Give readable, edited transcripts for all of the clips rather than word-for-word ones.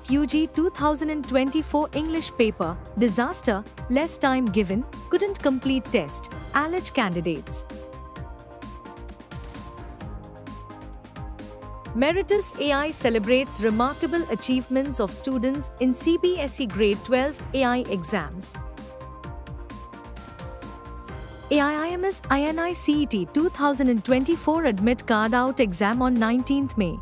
KUET UG 2024 English paper, disaster, less time given, couldn't complete test, alleged candidates. Meritus AI celebrates remarkable achievements of students in CBSE Grade 12 AI exams. AIIMS INI-CET 2024 Admit Card Out exam on 19th May.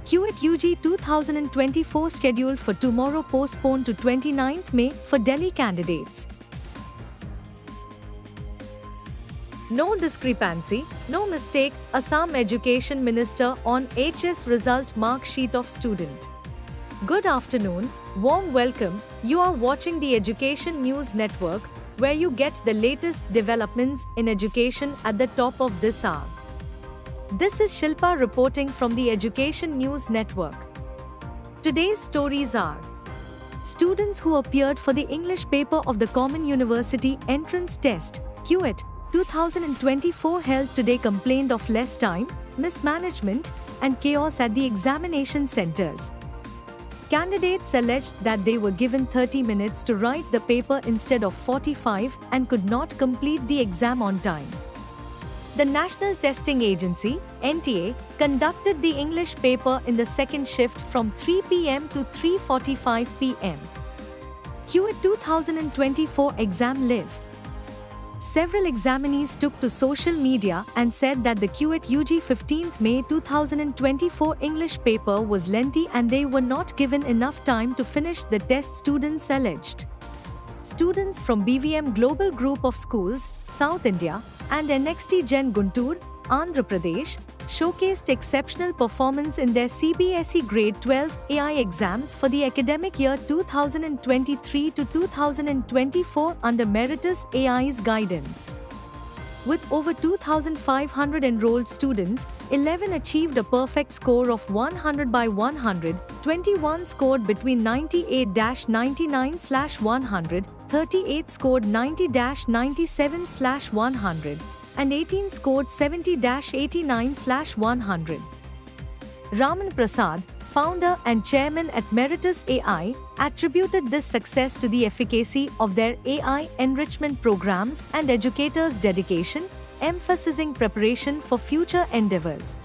KUET UG 2024 scheduled for tomorrow postponed to 29th May for Delhi candidates. No discrepancy, no mistake, Assam Education Minister on HS result mark sheet of student. Good afternoon, warm welcome, you are watching the Education News Network, where you get the latest developments in education at the top of this hour. This is Shilpa reporting from the Education News Network. Today's stories are: students who appeared for the English paper of the Common University Entrance Test, KUET 2024 held today complained of less time, mismanagement, and chaos at the examination centers. Candidates alleged that they were given 30 minutes to write the paper instead of 45 and could not complete the exam on time. The National Testing Agency, NTA, conducted the English paper in the second shift from 3 p.m. to 3:45 p.m. KUET 2024 exam live. Several examinees took to social media and said that the KUET UG 15th May 2024 English paper was lengthy and they were not given enough time to finish the test, students alleged. Students from BVM Global Group of Schools, South India, and NXT Gen Guntur, Andhra Pradesh, showcased exceptional performance in their CBSE Grade 12 AI exams for the academic year 2023 to 2024 under Meritus AI's guidance. With over 2,500 enrolled students, 11 achieved a perfect score of 100 by 100, 21 scored between 98-99/100, 38 scored 90-97/100, and 18 scored 70-89/100. Raman Prasad, founder and chairman at Meritus AI, attributed this success to the efficacy of their AI enrichment programs and educators' dedication, emphasizing preparation for future endeavors.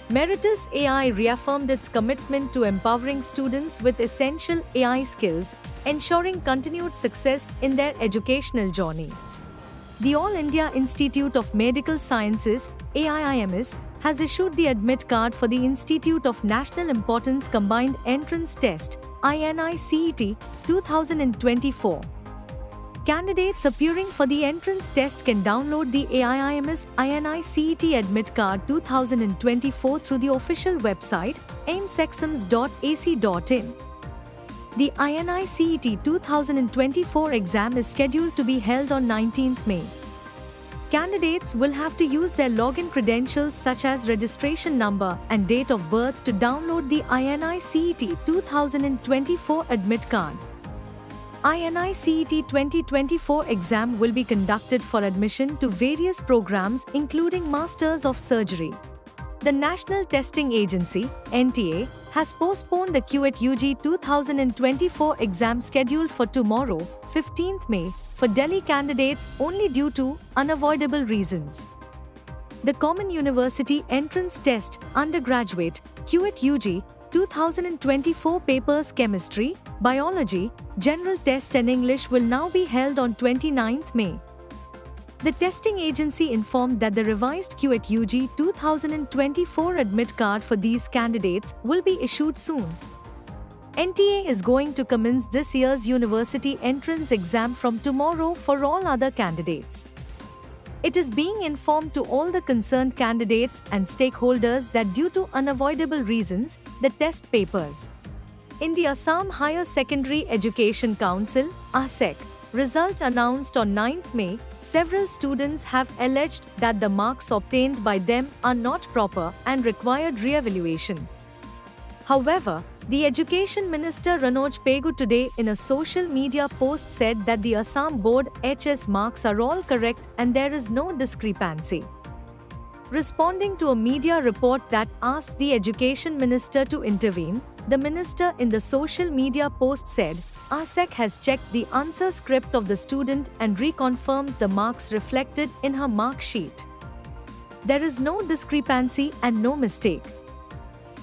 Meritus AI reaffirmed its commitment to empowering students with essential AI skills, ensuring continued success in their educational journey. The All India Institute of Medical Sciences, AIIMS, has issued the admit card for the Institute of National Importance Combined Entrance Test, INI-CET 2024. Candidates appearing for the entrance test can download the AIIMS INI-CET Admit Card 2024 through the official website, aimsexams.ac.in. The INI-CET 2024 exam is scheduled to be held on 19th May. Candidates will have to use their login credentials such as registration number and date of birth to download the INI-CET 2024 Admit Card. INI-CET 2024 exam will be conducted for admission to various programs including Masters of Surgery. The National Testing Agency, NTA, has postponed the KUET UG 2024 exam scheduled for tomorrow, 15th May, for Delhi candidates only due to unavoidable reasons. The Common University Entrance Test, Undergraduate, KUET UG 2024 papers Chemistry, Biology, General Test and English will now be held on 29th May. The testing agency informed that the revised KUET UG 2024 admit card for these candidates will be issued soon. NTA is going to commence this year's university entrance exam from tomorrow for all other candidates. It is being informed to all the concerned candidates and stakeholders that due to unavoidable reasons, the test papers in the Assam Higher Secondary Education Council, ASEC, result announced on 9th May, several students have alleged that the marks obtained by them are not proper and required re-evaluation. However, the Education Minister Ranoj Pegu today in a social media post said that the Assam Board HS marks are all correct and there is no discrepancy. Responding to a media report that asked the education minister to intervene, the minister in the social media post said, "ASEC has checked the answer script of the student and reconfirms the marks reflected in her mark sheet. There is no discrepancy and no mistake."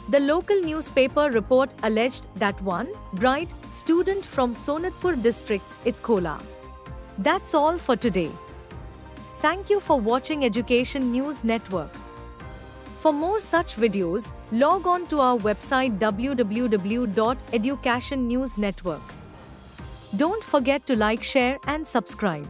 The local newspaper report alleged that one bright student from Sonitpur district's Itkola. That's all for today. Thank you for watching Education News Network. For more such videos, log on to our website www.educationnewsnetwork. Don't forget to like, share and subscribe.